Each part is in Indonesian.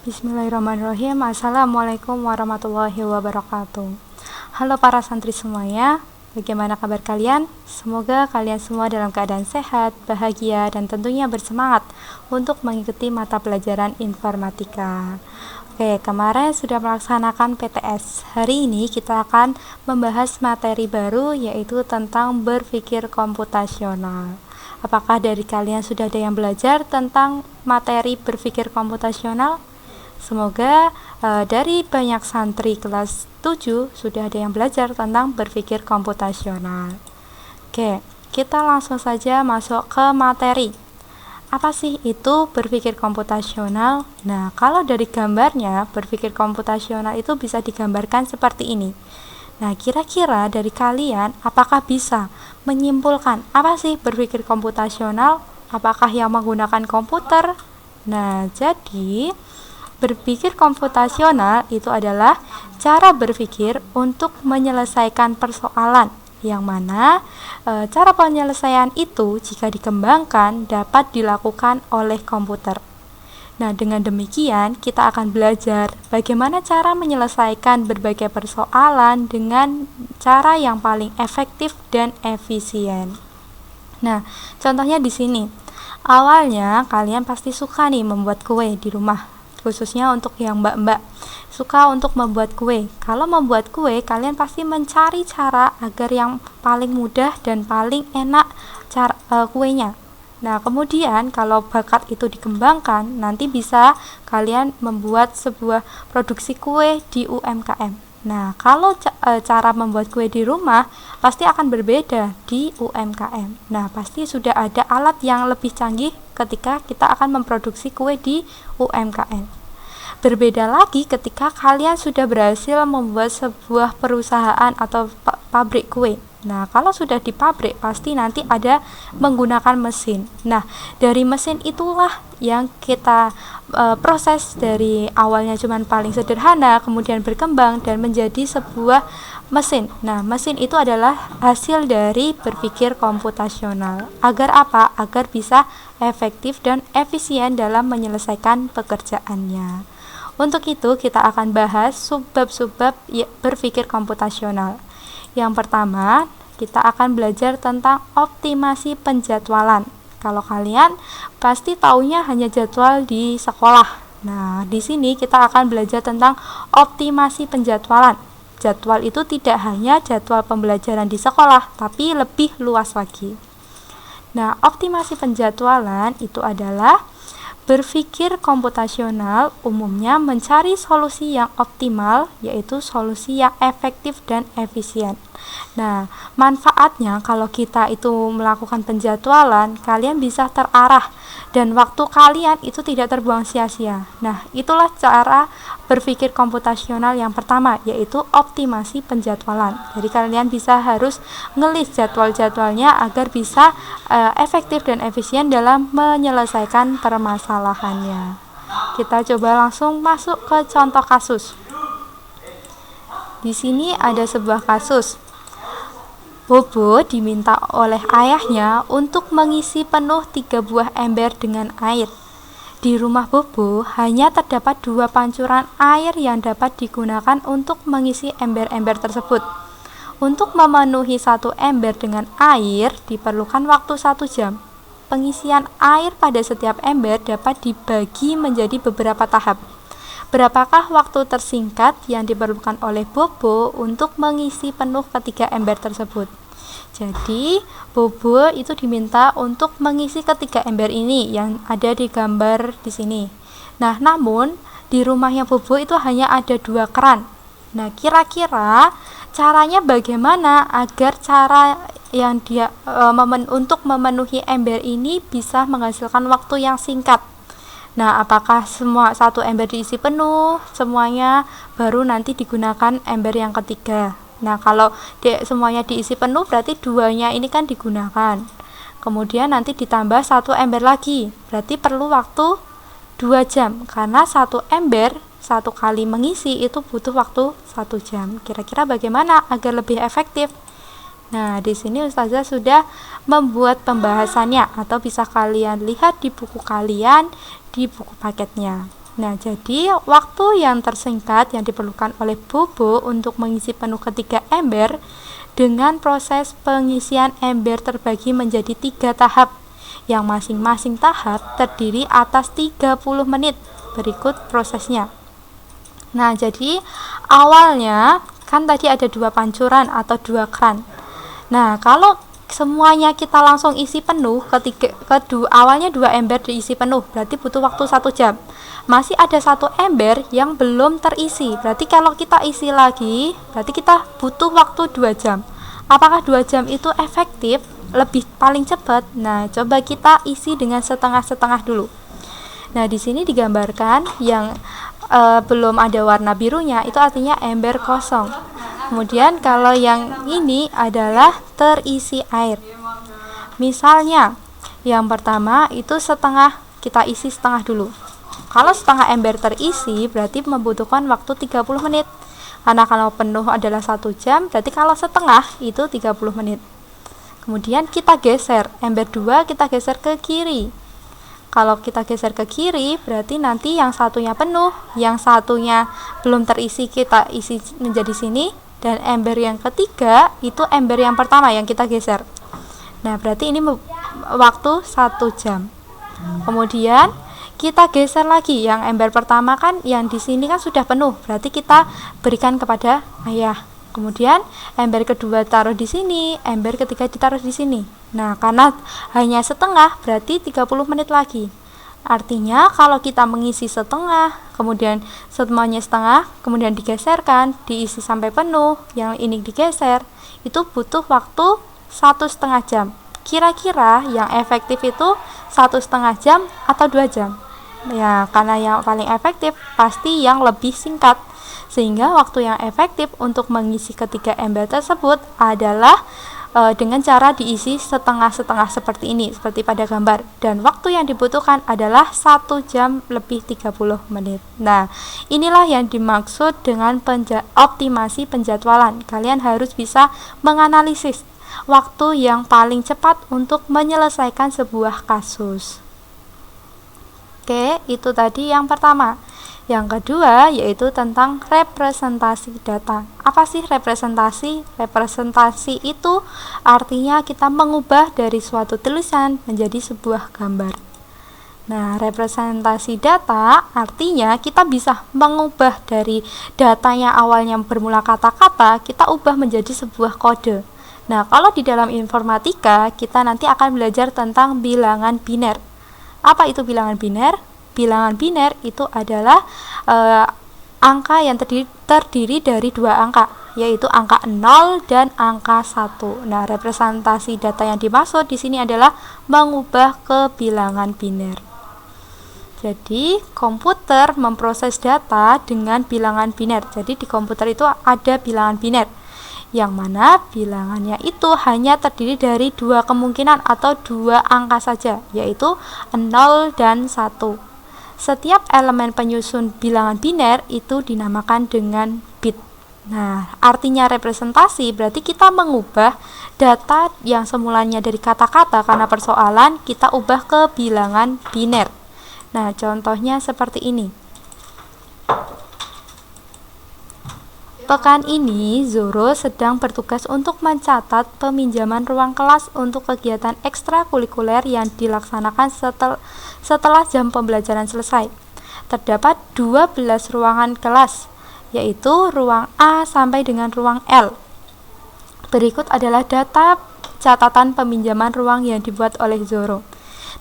Bismillahirrahmanirrahim. Assalamualaikum warahmatullahi wabarakatuh. Halo para santri semuanya, bagaimana kabar kalian? Semoga kalian semua dalam keadaan sehat, bahagia, dan tentunya bersemangat untuk mengikuti mata pelajaran informatika. Oke, kemarin sudah melaksanakan PTS. Hari ini kita akan membahas materi baru, yaitu tentang berpikir komputasional. Apakah dari kalian sudah ada yang belajar tentang materi berpikir komputasional? Semoga dari banyak santri kelas 7 sudah ada yang belajar tentang berpikir komputasional. Oke, kita langsung saja masuk ke materi. Apa sih itu berpikir komputasional? Nah, kalau dari gambarnya, berpikir komputasional itu bisa digambarkan seperti ini. Nah, kira-kira dari kalian apakah bisa menyimpulkan apa sih berpikir komputasional? Apakah yang menggunakan komputer? Nah, jadi berpikir komputasional itu adalah cara berpikir untuk menyelesaikan persoalan, yang mana cara penyelesaian itu jika dikembangkan dapat dilakukan oleh komputer. Nah, dengan demikian kita akan belajar bagaimana cara menyelesaikan berbagai persoalan dengan cara yang paling efektif dan efisien. Nah, contohnya di sini. Awalnya kalian pasti suka nih membuat kue di rumah, khususnya untuk yang mbak-mbak suka untuk membuat kue. Kalau membuat kue, kalian pasti mencari cara agar yang paling mudah dan paling enak kuenya. Nah, kemudian kalau bakat itu dikembangkan, nanti bisa kalian membuat sebuah produksi kue di UMKM. Nah, kalau cara membuat kue di rumah pasti akan berbeda di UMKM. Nah, pasti sudah ada alat yang lebih canggih ketika kita akan memproduksi kue di UMKM. Berbeda lagi ketika kalian sudah berhasil membuat sebuah perusahaan atau pabrik kue. Nah, kalau sudah di pabrik pasti nanti ada menggunakan mesin. Nah, dari mesin itulah yang kita proses dari awalnya cuman paling sederhana, kemudian berkembang dan menjadi sebuah mesin. Nah, mesin itu adalah hasil dari berpikir komputasional. Agar apa? Agar bisa efektif dan efisien dalam menyelesaikan pekerjaannya. Untuk itu, kita akan bahas subbab-subbab berpikir komputasional. Yang pertama, kita akan belajar tentang optimasi penjadwalan. Kalau kalian pasti taunya hanya jadwal di sekolah. Nah, di sini kita akan belajar tentang optimasi penjadwalan. Jadwal itu tidak hanya jadwal pembelajaran di sekolah, tapi lebih luas lagi. Nah, optimasi penjadwalan itu adalah berpikir komputasional umumnya mencari solusi yang optimal, yaitu solusi yang efektif dan efisien. Nah, manfaatnya kalau kita itu melakukan penjadwalan, kalian bisa terarah dan waktu kalian itu tidak terbuang sia-sia. Nah, itulah cara berpikir komputasional yang pertama, yaitu optimasi penjadwalan. Jadi kalian bisa harus ngelis jadwal-jadwalnya agar bisa efektif dan efisien dalam menyelesaikan permasalahannya. Kita coba langsung masuk ke contoh kasus. Di sini ada sebuah kasus. Bobo diminta oleh ayahnya untuk mengisi penuh 3 buah ember dengan air. Di rumah Bobo hanya terdapat 2 pancuran air yang dapat digunakan untuk mengisi ember-ember tersebut. Untuk memenuhi 1 ember dengan air diperlukan waktu 1 jam. Pengisian air pada setiap ember dapat dibagi menjadi beberapa tahap. Berapakah waktu tersingkat yang diperlukan oleh Bobo untuk mengisi penuh ketiga ember tersebut? Jadi, Bobo itu diminta untuk mengisi ketiga ember ini yang ada di gambar di sini. Nah, namun di rumahnya Bobo itu hanya ada 2 keran. Nah, kira-kira caranya bagaimana agar cara yang dia untuk memenuhi ember ini bisa menghasilkan waktu yang singkat? Nah, apakah semua 1 ember diisi penuh semuanya baru nanti digunakan ember yang ketiga? Nah, kalau semuanya diisi penuh berarti 2-nya ini kan digunakan. Kemudian nanti ditambah 1 ember lagi. Berarti perlu waktu 2 jam karena 1 ember 1 kali mengisi itu butuh waktu 1 jam. Kira-kira bagaimana agar lebih efektif? Nah, di sini Ustazah sudah membuat pembahasannya atau bisa kalian lihat di buku kalian di buku paketnya. Nah, jadi waktu yang tersingkat yang diperlukan oleh Bobo untuk mengisi penuh ketiga ember dengan proses pengisian ember terbagi menjadi 3 tahap yang masing-masing tahap terdiri atas 30 menit. Berikut prosesnya. Nah, jadi awalnya kan tadi ada 2 pancuran atau 2 kran. Nah, kalau semuanya kita langsung isi penuh, awalnya 2 ember diisi penuh, berarti butuh waktu 1 jam. Masih ada 1 ember yang belum terisi, berarti kalau kita isi lagi, berarti kita butuh waktu 2 jam. Apakah 2 jam itu efektif? Lebih paling cepat? Nah, coba kita isi dengan setengah-setengah dulu. Nah, di sini digambarkan yang belum ada warna birunya, itu artinya ember kosong. Kemudian kalau yang ini adalah terisi air. Misalnya, yang pertama itu setengah, kita isi setengah dulu. Kalau setengah ember terisi, berarti membutuhkan waktu 30 menit. Karena kalau penuh adalah 1 jam, berarti kalau setengah itu 30 menit. Kemudian kita geser, ember 2 kita geser ke kiri. Kalau kita geser ke kiri, berarti nanti yang satunya penuh, yang satunya belum terisi kita isi menjadi sini, dan ember yang ketiga itu ember yang pertama yang kita geser. Nah, berarti ini waktu 1 jam. Kemudian kita geser lagi, yang ember pertama kan yang di sini kan sudah penuh, berarti kita berikan kepada ayah. Kemudian ember kedua taruh di sini, ember ketiga ditaruh di sini. Nah, karena hanya setengah, berarti 30 menit lagi. Artinya kalau kita mengisi setengah, kemudian semuanya setengah, kemudian digeserkan, diisi sampai penuh, yang ini digeser, itu butuh waktu 1,5 jam. Kira-kira yang efektif itu 1,5 jam atau 2 jam? Ya, karena yang paling efektif pasti yang lebih singkat. Sehingga waktu yang efektif untuk mengisi ketiga ember tersebut adalah dengan cara diisi setengah-setengah seperti ini, seperti pada gambar. Dan waktu yang dibutuhkan adalah 1 jam lebih 30 menit. Nah, inilah yang dimaksud dengan optimasi penjadwalan. Kalian harus bisa menganalisis waktu yang paling cepat untuk menyelesaikan sebuah kasus. Oke, itu tadi yang pertama. Yang kedua yaitu tentang representasi data. Apa sih representasi? Representasi itu artinya kita mengubah dari suatu tulisan menjadi sebuah gambar. Nah, representasi data artinya kita bisa mengubah dari data yang awalnya bermula kata-kata, kita ubah menjadi sebuah kode. Nah, kalau di dalam informatika kita nanti akan belajar tentang bilangan biner. Apa itu bilangan biner? Bilangan biner itu adalah angka yang terdiri dari 2 angka, yaitu angka 0 dan angka 1. Nah, representasi data yang dimaksud di sini adalah mengubah ke bilangan biner. Jadi, komputer memproses data dengan bilangan biner. Jadi, di komputer itu ada bilangan biner, yang mana bilangannya itu hanya terdiri dari 2 kemungkinan atau 2 angka saja, yaitu 0 dan 1. Setiap elemen penyusun bilangan biner itu dinamakan dengan bit. Nah, artinya representasi berarti kita mengubah data yang semulanya dari kata-kata karena persoalan, kita ubah ke bilangan biner. Nah, contohnya seperti ini. Pekan ini, Zoro sedang bertugas untuk mencatat peminjaman ruang kelas untuk kegiatan ekstrakurikuler yang dilaksanakan setelah jam pembelajaran selesai. Terdapat 12 ruangan kelas, yaitu ruang A sampai dengan ruang L. Berikut adalah data catatan peminjaman ruang yang dibuat oleh Zoro.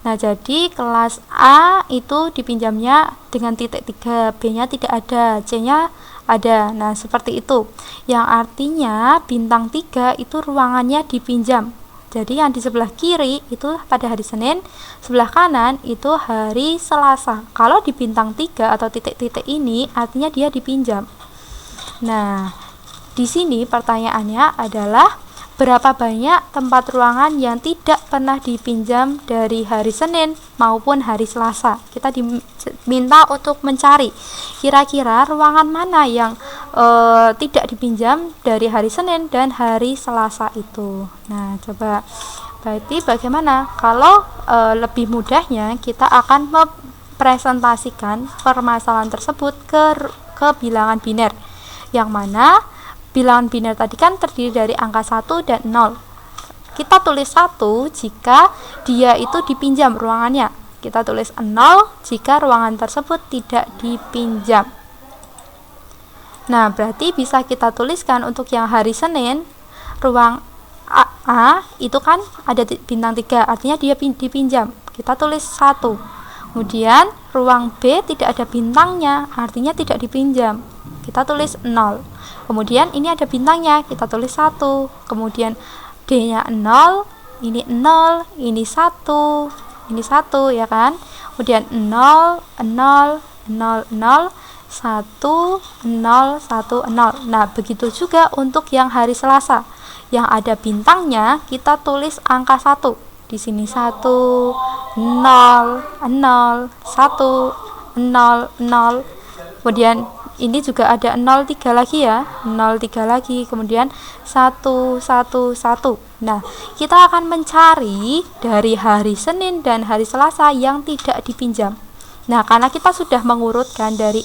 Nah, jadi kelas A itu dipinjamnya dengan titik 3, B-nya tidak ada, C-nya ada. Nah, seperti itu. Yang artinya bintang 3 itu ruangannya dipinjam. Jadi yang di sebelah kiri itu pada hari Senin, sebelah kanan itu hari Selasa. Kalau di bintang 3 atau titik-titik ini artinya dia dipinjam. Nah, di sini pertanyaannya adalah berapa banyak tempat ruangan yang tidak pernah dipinjam dari hari Senin maupun hari Selasa. Kita diminta untuk mencari kira-kira ruangan mana yang tidak dipinjam dari hari Senin dan hari Selasa itu. Nah, coba berarti bagaimana? Kalau lebih mudahnya kita akan merepresentasikan permasalahan tersebut ke bilangan biner, yang mana bilangan biner tadi kan terdiri dari angka 1 dan 0. Kita tulis 1 jika dia itu dipinjam ruangannya, kita tulis 0 jika ruangan tersebut tidak dipinjam. Nah, berarti bisa kita tuliskan untuk yang hari Senin, ruang A itu kan ada bintang 3, artinya dia dipinjam, kita tulis 1. Kemudian ruang B tidak ada bintangnya, artinya tidak dipinjam, kita tulis 0. Kemudian ini ada bintangnya, kita tulis 1. Kemudian D-nya 0, ini 0, ini 1, ini 1 ya kan. Kemudian 0, 0, 0, 0, 1, 0, 1, 0. Nah, begitu juga untuk yang hari Selasa. Yang ada bintangnya kita tulis angka 1. Di sini 1, 0, 0, 1, 0, 0. Kemudian ini juga ada 03 lagi ya, 03 lagi, kemudian 1, 1, 1. Nah, kita akan mencari dari hari Senin dan hari Selasa yang tidak dipinjam. Nah, karena kita sudah mengurutkan dari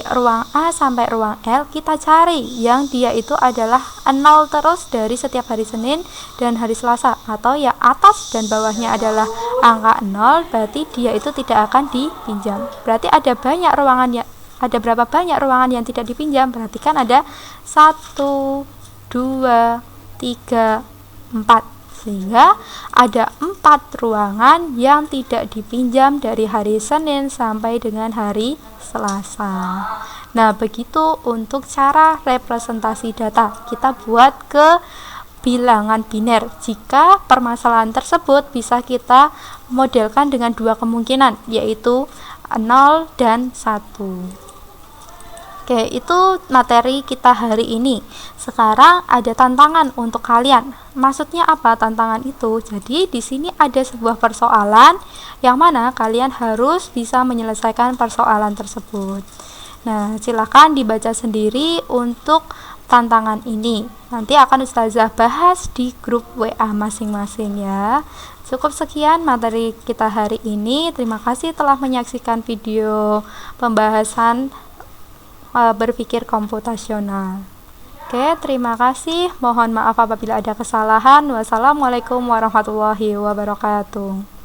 ruang A sampai ruang L, kita cari yang dia itu adalah 0 terus dari setiap hari Senin dan hari Selasa, atau ya atas dan bawahnya adalah angka 0, berarti dia itu tidak akan dipinjam. Berarti ada berapa banyak ruangan yang tidak dipinjam? Berarti kan ada 1, 2, 3, 4. Sehingga ada 4 ruangan yang tidak dipinjam dari hari Senin sampai dengan hari Selasa. Nah, begitu untuk cara representasi data. Kita buat ke bilangan biner jika permasalahan tersebut bisa kita modelkan dengan 2 kemungkinan, yaitu 0 dan 1. Oke, itu materi kita hari ini. Sekarang ada tantangan untuk kalian. Maksudnya apa tantangan itu? Jadi di sini ada sebuah persoalan yang mana kalian harus bisa menyelesaikan persoalan tersebut. Nah, silakan dibaca sendiri untuk tantangan ini. Nanti akan Ustazah bahas di grup WA masing-masing ya. Cukup sekian materi kita hari ini. Terima kasih telah menyaksikan video pembahasan berpikir komputasional. Oke, terima kasih. Mohon maaf apabila ada kesalahan. Wassalamualaikum warahmatullahi wabarakatuh.